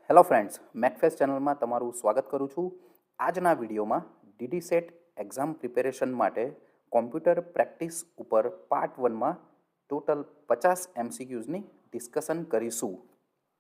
Hello friends, મેકફેસ ચેનલમાં તમારું સ્વાગત કરું છું. આજના વિડીયોમાં ડીડી સેટ એક્ઝામ પ્રિપેરેશન માટે કોમ્પ્યુટર પ્રેક્ટિસ ઉપર પાર્ટ 1માં ટોટલ 50 એમસીક્યુઝની ડિસ્કશન કરીશું.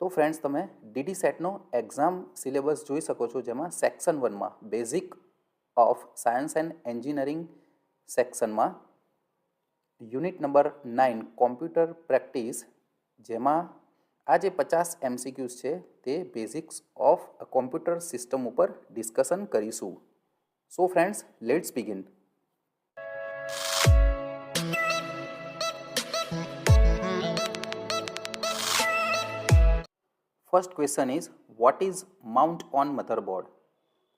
તો ફ્રેન્ડ્સ, તમે ડીડી સેટનો એક્ઝામ સિલેબસ જોઈ શકો છો, જેમાં સેક્શન 1માં basic of science and engineering સેક્શનમાં યુનિટ નંબર 9 કોમ્પ્યુટર પ્રેક્ટિસ, જેમાં આ જે 50 એમસીક્યુઝ છે તે બેઝિક્સ ઓફ કોમ્પ્યુટર સિસ્ટમ ઉપર ડિસ્કશન કરીશું. So friends, let's begin. First question is what is mount on motherboard?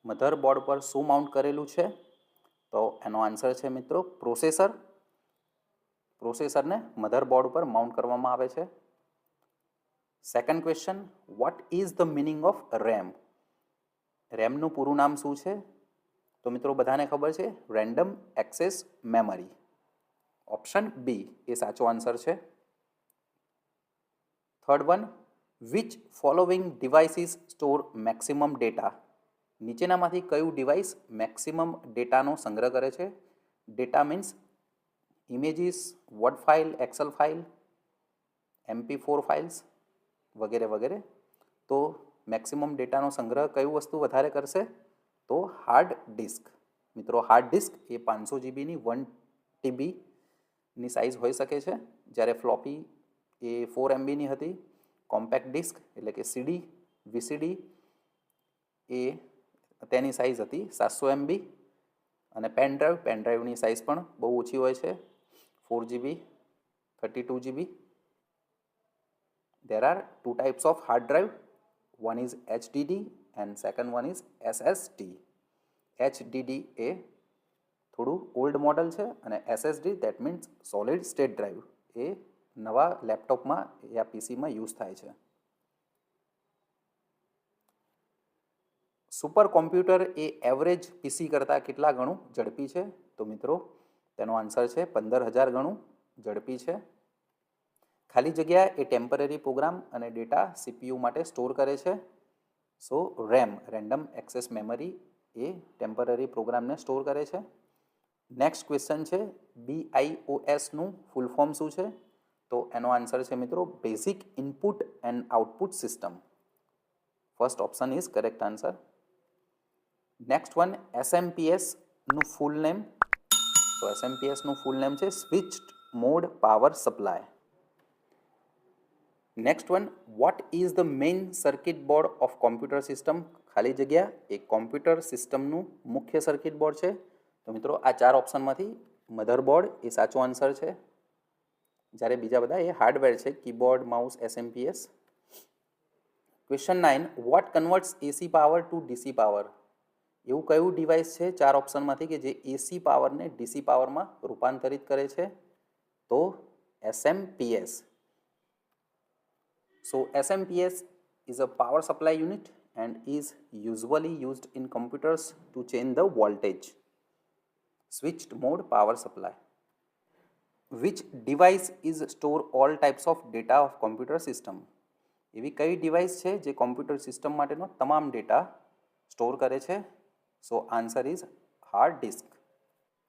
Motherboard પર શું માઉન્ટ કરેલું છે? તો એનો આન્સર છે મિત્રો પ્રોસેસર. પ્રોસેસરને મધરબોર્ડ ઉપર માઉન્ટ કરવામાં આવે છે. Second question, what is the meaning of RAM? રેમનું પૂરું નામ શું છે? તો મિત્રો બધાને ખબર છે, random access memory. Option B એ સાચો આન્સર છે. Third one, which following devices store maximum data? નીચેનામાંથી કયું ડિવાઇસ મેક્સિમમ ડેટાનો સંગ્રહ કરે છે? Data means images, word file, Excel file, MP4 files વગેરે વગેરે. તો મેક્સિમમ ડેટાનો સંગ્રહ કયું વસ્તુ વધારે કરશે? તો હાર્ડ ડિસ્ક. મિત્રો, હાર્ડ ડિસ્ક એ 500 જીબીની 1 TBની સાઇઝ હોઈ શકે છે, જ્યારે ફ્લોપી એ 4 MBની હતી. કોમ્પેક્ટ ડિસ્ક એટલે કે CD, VCD એ તેની સાઇઝ હતી 700 MB. અને પેનડ્રાઈવની સાઇઝ પણ બહુ ઓછી હોય છે, 4 GB, 32 GB. There are two types of hard drive. One is HDD and second one is SSD. HDD એ થોડું ઓલ્ડ મોડલ છે અને SSD that means solid state drive એ નવા લેપટોપમાં યા પીસીમાં યુઝ થાય છે. સુપર કોમ્પ્યુટર એ એવરેજ પીસી કરતાં કેટલા ગણું ઝડપી છે? તો મિત્રો તેનો આન્સર છે 15,000 ગણું ઝડપી છે. ખાલી જગ્યા એ ટેમ્પરરી પ્રોગ્રામ અને ડેટા CPU માટે સ્ટોર કરે છે. સો રેમ, રેન્ડમ એક્સેસ મેમરી એ ટેમ્પરરી પ્રોગ્રામને સ્ટોર કરે છે. નેક્સ્ટ ક્વેશ્ચન છે, BIOSનું ફૂલ ફોર્મ શું છે? તો એનો આન્સર છે મિત્રો basic input and output system. First option is correct answer. Next one, SMPSનું ફૂલ નેમ? તો SMPSનું ફૂલ નેમ છે switched mode power supply. Next one, what is the main circuit board of computer system? ખાલી જગ્યા એ computer સિસ્ટમનું મુખ્ય circuit board છે. તો મિત્રો આ 4 ઓપ્શનમાંથી મધરબોર્ડ એ સાચો આન્સર છે, જ્યારે બીજા બધા એ હાર્ડવેર છે, keyboard, mouse, SMPS. Question 9, what converts AC power to DC power? એવું કયું ડિવાઇસ છે 4 ઓપ્શનમાંથી કે જે AC પાવરને DC પાવરમાં રૂપાંતરિત કરે છે? તો SMPS. So SMPS is a power supply unit and is usually used in computers to change the voltage. Switched mode power supply. Which device is store all types of data of computer system? એવી કઈ device છે જે computer system માટેનો તમામ data store કરે છે? So answer is hard disk.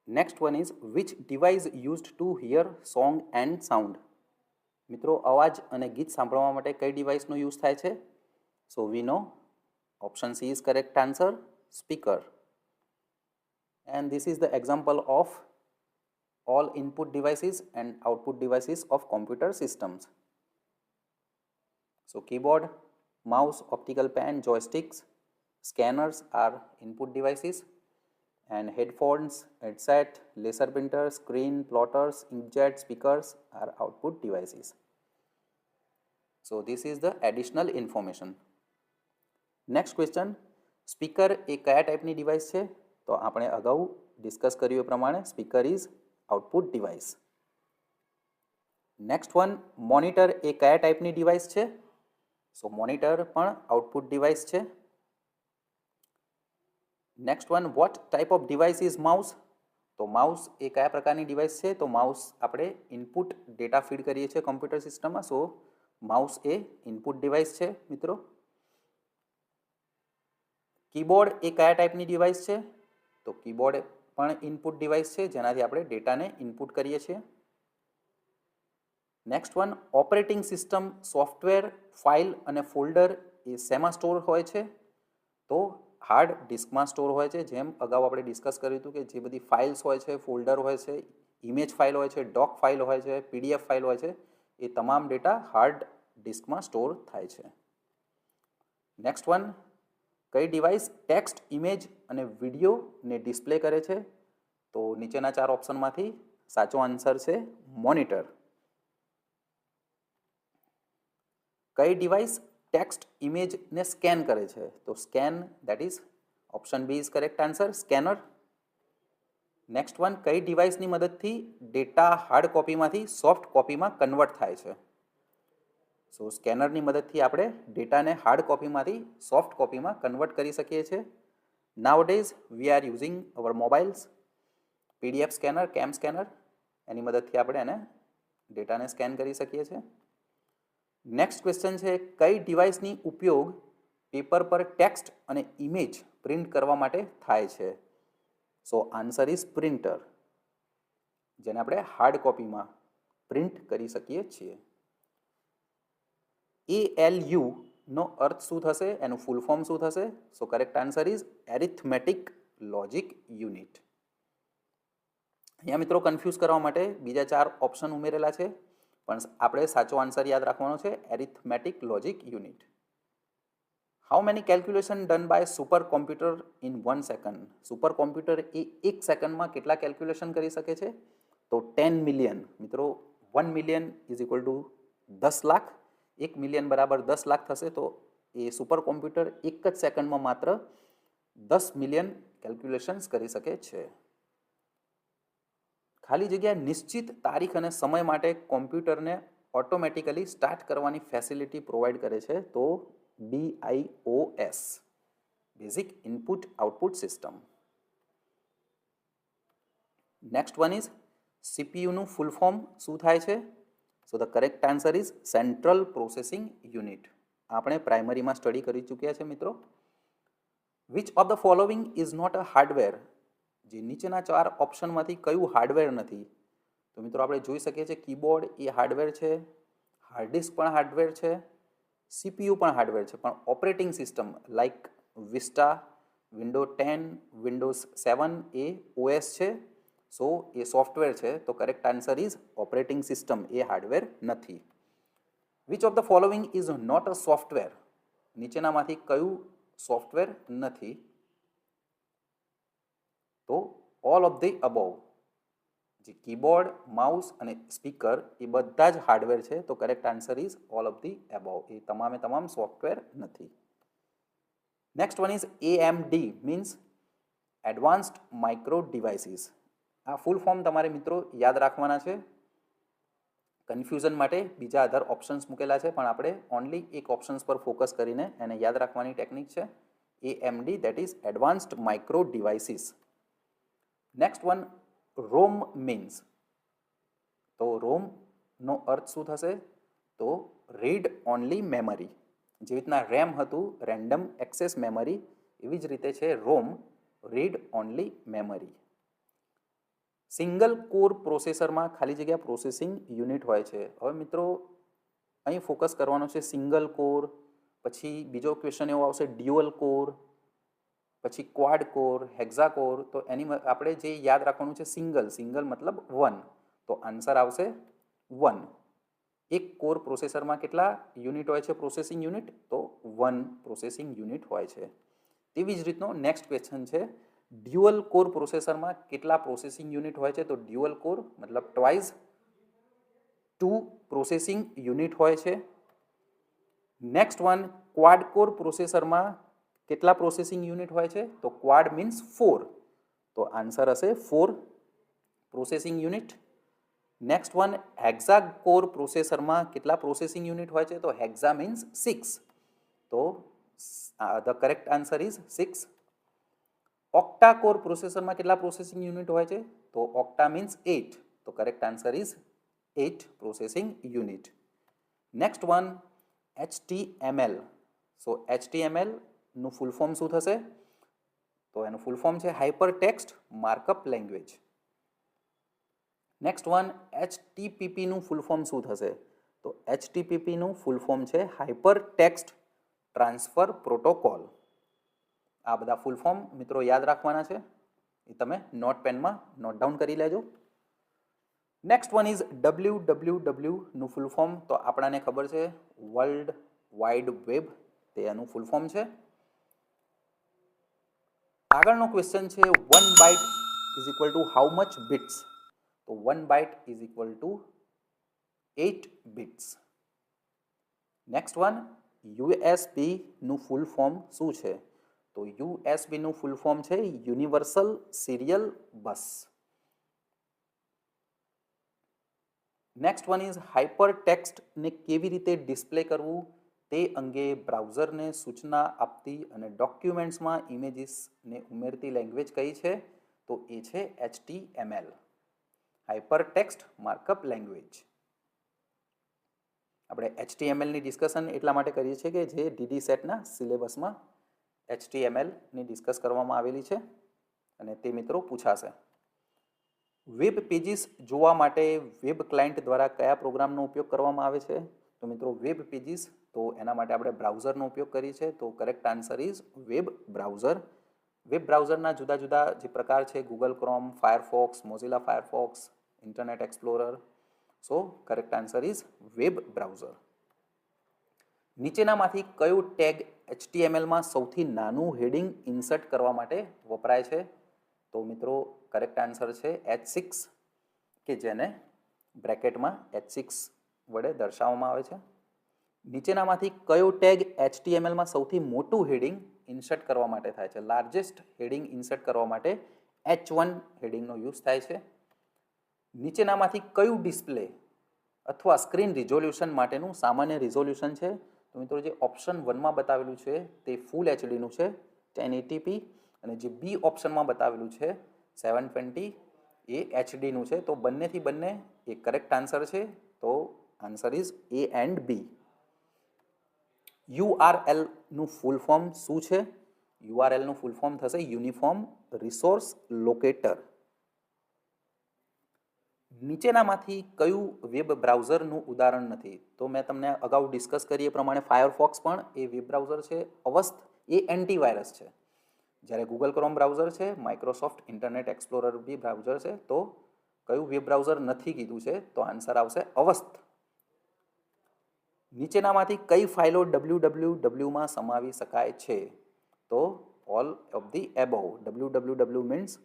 Next one is which device used to hear song and sound? મિત્રો, અવાજ અને ગીત સાંભળવા માટે કઈ ડિવાઇસનો યુઝ થાય છે? So we know option C is correct answer, speaker. And this is the example of all input devices and output devices of computer systems. So keyboard, mouse, optical pen, joysticks, scanners are input devices, and headphones, headset, laser printer, screen, plotters, inkjet, speakers are output devices. So this is the additional information. Next question, speaker એ કયા ટાઈપની device છે? તો આપણે અગાઉ discuss કર્યું એ પ્રમાણે speaker is output device. Next one, monitor એ કયા ટાઈપની ડિવાઇસ છે? સો મોનિટર પણ આઉટપુટ ડિવાઇસ છે. Next one, what type of device is mouse? તો માઉસ એ કયા પ્રકારની ડિવાઇસ છે? તો માઉસ આપણે ઇનપુટ ડેટા ફીડ કરીએ છીએ કમ્પ્યુટર સિસ્ટમમાં. સો માઉસ એ ઇનપુટ ડિવાઇસ છે મિત્રો. કીબોર્ડ એ કયા ટાઈપની ડિવાઇસ છે? તો કીબોર્ડ પણ ઇનપુટ ડિવાઇસ છે જેનાથી આપણે ડેટાને ઇનપુટ કરીએ છીએ. Next one, operating system software file અને ફોલ્ડર એ શેમાં સ્ટોર હોય છે? તો હાર્ડ ડિસ્કમાં સ્ટોર હોય છે. જેમ અગાઉ આપણે ડિસ્કસ કર્યું હતું કે જે બધી ફાઇલ્સ હોય છે, ફોલ્ડર હોય છે, ઇમેજ ફાઇલ હોય છે, ડોક ફાઇલ હોય છે, પીડીએફ ફાઇલ હોય છે, એ તમામ ડેટા હાર્ડ ડિસ્કમાં સ્ટોર થાય છે. નેક્સ્ટ વન, કઈ ડિવાઇસ ટેક્સ્ટ, ઇમેજ અને વિડીયોને ડિસ્પ્લે કરે છે? તો નીચેના 4 ઓપ્શનમાંથી સાચો આન્સર છે મોનિટર. કઈ ડિવાઇસ ટેક્સ્ટ ઇમેજને સ્કેન કરે છે? તો scan, that is option B is correct answer, scanner. Next one, કઈ ડિવાઇસની મદદથી ડેટા હાર્ડ કોપીમાંથી સોફ્ટ કોપીમાં કન્વર્ટ થાય છે? સો સ્કેનરની મદદથી આપણે ડેટાને હાર્ડ કોપીમાંથી સોફ્ટ કોપીમાં કન્વર્ટ કરી શકીએ છીએ. Nowadays we are using our mobiles PDF scanner, cam scanner, એની મદદથી આપણે એને ડેટાને સ્કેન કરી શકીએ છીએ. નેક્સ્ટ ક્વેશ્ચન છે, કઈ ડિવાઇસની ઉપયોગ પેપર પર ટેક્સ્ટ અને ઇમેજ પ્રિન્ટ કરવા માટે થાય છે? સો આન્સર ઇઝ પ્રિન્ટર, જેને આપણે હાર્ડ કોપીમાં પ્રિન્ટ કરી શકીએ છીએ. ALU નો અર્થ શું થશે? એનું ફૂલ ફોર્મ શું થશે? So correct answer is arithmetic logic unit. અહીંયા મિત્રો કન્ફ્યુઝ કરવા માટે બીજા 4 ઓપ્શન ઉમેરેલા છે, પણ આપણે સાચો આન્સર યાદ રાખવાનો છે, arithmetic logic unit. How many calculation done by super computer in 1 second? Super computer એ 1 સેકન્ડમાં કેટલા કેલ્ક્યુલેશન કરી શકે છે? તો 10 મિલિયન. મિત્રો 1 million is equal two 10 lakh, 1 million બરાબર 10 લાખ થશે. તો એ સુપર કોમ્પ્યુટર એક જ સેકન્ડમાં માત્ર 10 મિલિયન કેલ્ક્યુલેશન્સ કરી શકે છે. ખાલી જગ્યા નિશ્ચિત તારીખ અને સમય માટે કોમ્પ્યુટરને ઓટોમેટિકલી સ્ટાર્ટ કરવાની ફેસિલિટી પ્રોવાઈડ કરે છે. તો BIOS, basic input output system. Next one is CPUનું ફૂલ ફોર્મ શું થાય છે? So the correct answer is central processing unit. આપણે પ્રાઇમરીમાં સ્ટડી કરી ચૂક્યા છે મિત્રો. Which of the following is not a hardware? જે નીચેના 4 ઓપ્શનમાંથી કયું હાર્ડવેર નથી? તો મિત્રો આપણે જોઈ શકીએ છીએ કીબોર્ડ એ હાર્ડવેર છે, હાર્ડ ડિસ્ક પણ હાર્ડવેર છે, CPU પણ હાર્ડવેર છે, પણ operating system like Vista, window 10, Windows 7 એ OS છે. સો એ સોફ્ટવેર છે. તો correct answer is operating system, એ હાર્ડવેર નથી. Which of the following is not a software? નીચેનામાંથી કયું સોફ્ટવેર નથી? તો ઓલ ઓફ ધી અબોવ. જે કીબોર્ડ, માઉસ અને સ્પીકર એ બધા જ હાર્ડવેર છે. તો correct answer is all of the above. એ તમામે તમામ સોફ્ટવેર નથી. Next one is AMD means advanced micro devices. આ ફૂલ ફોર્મ તમારે મિત્રો યાદ રાખવાના છે. કન્ફ્યુઝન માટે બીજા અધર ઓપ્શન્સ મૂકેલા છે, પણ આપણે ઓનલી એક ઓપ્શન્સ પર ફોકસ કરીને એને યાદ રાખવાની ટેકનિક છે. AMD, that is advanced micro devices. Next one, ROM means. તો રોમનો અર્થ શું થશે? તો રીડ ઓનલી મેમરી. જેવી રીતના રેમ હતું, રેન્ડમ એક્સેસ મેમરી, એવી જ રીતે છે ROM, read only memory. Single core પ્રોસેસરમાં ખાલી જગ્યા પ્રોસેસિંગ યુનિટ હોય છે. હવે મિત્રો અહીં ફોકસ કરવાનો છે સિંગલ કોર, પછી બીજો ક્વેશ્ચન એવો આવશે ડ્યુઅલ કોર, પછી ક્વાડ કોર, હેક્ઝા કોર. તો એની આપણે જે યાદ રાખવાનું છે સિંગલ. સિંગલ મતલબ 1. તો આન્સર આવશે 1. એક કોર પ્રોસેસરમાં કેટલા યુનિટ હોય છે પ્રોસેસિંગ યુનિટ? તો 1 પ્રોસેસિંગ યુનિટ હોય છે. તેવી જ રીતનો નેક્સ્ટ ક્વેશ્ચન છે, ડ્યુઅલ કોર પ્રોસેસરમાં કેટલા પ્રોસેસિંગ યુનિટ હોય છે? તો ડ્યુઅલ કોર મતલબ ટ્વાઇસ 2 પ્રોસેસિંગ યુનિટ હોય છે. નેક્સ્ટ વન, ક્વાડ કોર પ્રોસેસરમાં કેટલા પ્રોસેસિંગ યુનિટ હોય છે? તો ક્વાડ મીન્સ 4. તો આન્સર હશે 4 processing unit. Next one, hexa core પ્રોસેસરમાં કેટલા પ્રોસેસિંગ યુનિટ હોય છે? તો હેક્ઝા મીન્સ 6. તો the correct answer is 6. Octa core પ્રોસેસરમાં કેટલા પ્રોસેસિંગ યુનિટ હોય છે? તો ઓક્ટા મીન્સ 8. તો correct answer is 8 processing unit. Next one, HTML. So HTML નું ફૂલ ફોર્મ શું થશે? તો એનું ફૂલ ફોર્મ છે hyper text markup language. Next one, HTTPનું ફૂલ ફોર્મ શું થશે? તો HTTPનું ફૂલ ફોર્મ છે હાઇપર ટેક્સ્ટ ટ્રાન્સફર પ્રોટોકોલ. આ બધા ફૂલ ફોર્મ મિત્રો યાદ રાખવાના છે, એ તમે નોટપેનમાં નોટ ડાઉન કરી લેજો. નેક્સ્ટ વન ઇઝ WWWનું ફૂલ ફોર્મ. તો આપણાને ખબર છે વર્લ્ડ વાઇડ વેબ, તે એનું ફૂલ ફોર્મ છે. આગળનો ક્વેશ્ચન છે 1 byte is equal to how much bits? તો 1 byte is equal to 8 bits. Next one, USB નું ફૂલ ફોર્મ શું છે? તો USB નું ફૂલ ફોર્મ છે universal serial bus. Next one is hyper ટેક્સ્ટને કેવી રીતે ડિસ્પ્લે કરવું તે અંગે બ્રાઉઝરને સૂચના આપતી અને ડોક્યુમેન્ટ્સમાં ઇમેજીસને ઉમેરતી લેંગ્વેજ કઈ છે? તો એ છે HTML, hyper text markup language. આપણે HTMLની ડિસ્કશન એટલા માટે કરીએ છીએ કે જે DD સેટના સિલેબસમાં HTMLની ડિસ્કસ કરવામાં આવેલી છે અને તે મિત્રો પૂછાશે. વેબ પેજીસ જોવા માટે વેબ ક્લાયન્ટ દ્વારા કયા પ્રોગ્રામનો ઉપયોગ કરવામાં આવે છે? તો મિત્રો વેબ પેજીસ, તો એના માટે આપણે બ્રાઉઝરનો ઉપયોગ કરીએ છીએ. તો correct answer is web browser. Web બ્રાઉઝરના જુદા જુદા જે પ્રકાર છે Google Chrome, Firefox, Mozilla Firefox, Internet Explorer. So correct answer is web browser. નીચેનામાંથી કયું ટેગ HTMLમાં સૌથી નાનું હેડિંગ ઇન્સર્ટ કરવા માટે વપરાય છે? તો મિત્રો કરેક્ટ આન્સર છે H6, કે જેને બ્રેકેટમાં H6 વડે દર્શાવવામાં આવે છે. નીચેનામાંથી કયો ટેગ HTMLમાં સૌથી મોટું હેડિંગ ઇન્સર્ટ કરવા માટે થાય છે? લાર્જેસ્ટ હેડિંગ ઇન્સર્ટ કરવા માટે H1 હેડિંગનો યુઝ થાય છે. નીચેનામાંથી કયું ડિસ્પ્લે અથવા સ્ક્રીન રિઝોલ્યુશન માટેનું સામાન્ય રિઝોલ્યુશન છે? તો મિત્રો જે ઓપ્શન 1માં બતાવેલું છે તે ફૂલ HDનું છે 1080p, અને જે બી ઓપ્શનમાં બતાવેલું છે 720 એ HDનું છે. તો બંનેથી બંને એ કરેક્ટ આન્સર છે. તો answer is A and B. URLનું ફૂલ ફોર્મ શું છે? URLનું ફૂલ ફોર્મ થશે યુનિફોર્મ રિસોર્સ લોકેટર. નીચેનામાંથી કયું વેબ બ્રાઉઝરનું ઉદાહરણ નથી? તો મેં તમને અગાઉ ડિસ્કસ કરીએ પ્રમાણે ફાયરફોક્સ પણ એ વેબ બ્રાઉઝર છે. અવસ્થ એ એન્ટીવાયરસ છે. જ્યારે ગૂગલ ક્રોમ બ્રાઉઝર છે, માઇક્રોસોફ્ટ ઇન્ટરનેટ એક્સપ્લોરર બી બ્રાઉઝર છે. તો કયું વેબ બ્રાઉઝર નથી કીધું છે? તો આન્સર આવશે અવસ્થ. નીચેનામાંથી કઈ ફાઇલો wwwમાં સમાવી શકાય છે? તો all of the above. www means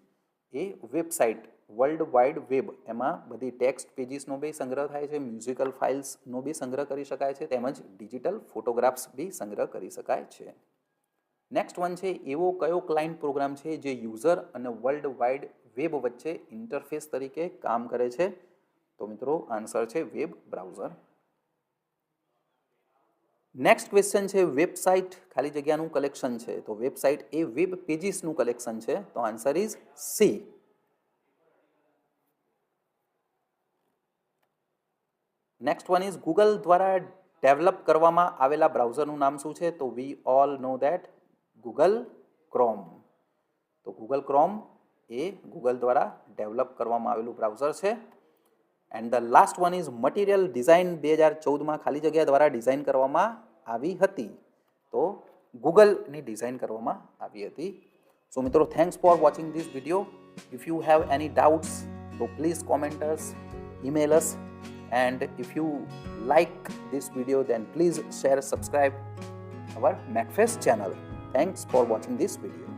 A website, world wide web, એમાં બધી ટેક્સ્ટ પેજીસનો બી સંગ્રહ થાય છે, મ્યુઝિકલ ફાઇલ્સનો બી સંગ્રહ કરી શકાય છે, તેમજ ડિજિટલ ફોટોગ્રાફ્સ બી સંગ્રહ કરી શકાય છે. નેક્સ્ટ વન છે એવો કયો ક્લાયન્ટ પ્રોગ્રામ છે જે યુઝર અને વર્લ્ડ વાઇડ વેબ વચ્ચે ઇન્ટરફેસ તરીકે કામ કરે છે? તો મિત્રો આન્સર છે વેબ બ્રાઉઝર. નેક્સ્ટ ક્વેશ્ચન છે વેબસાઇટ ખાલી જગ્યાનું કલેક્શન છે. તો વેબસાઇટ એ વેબ પેજીસનું કલેક્શન છે. તો answer is C. Next one is Google દ્વારા ડેવલપ કરવામાં આવેલા બ્રાઉઝરનું નામ શું છે? તો we all know that Google chrome. તો ગૂગલ ક્રોમ એ ગૂગલ દ્વારા ડેવલપ કરવામાં આવેલું બ્રાઉઝર છે. And the last one is material design 2014માં ખાલી જગ્યા દ્વારા ડિઝાઇન કરવામાં આવી હતી? તો ગૂગલની ડિઝાઇન કરવામાં આવી હતી. સો મિત્રો, thanks for watching this video. If you have any doubts તો please comment us, email us, and if you like this video then please share, subscribe our MacFace channel. Thanks for watching this video.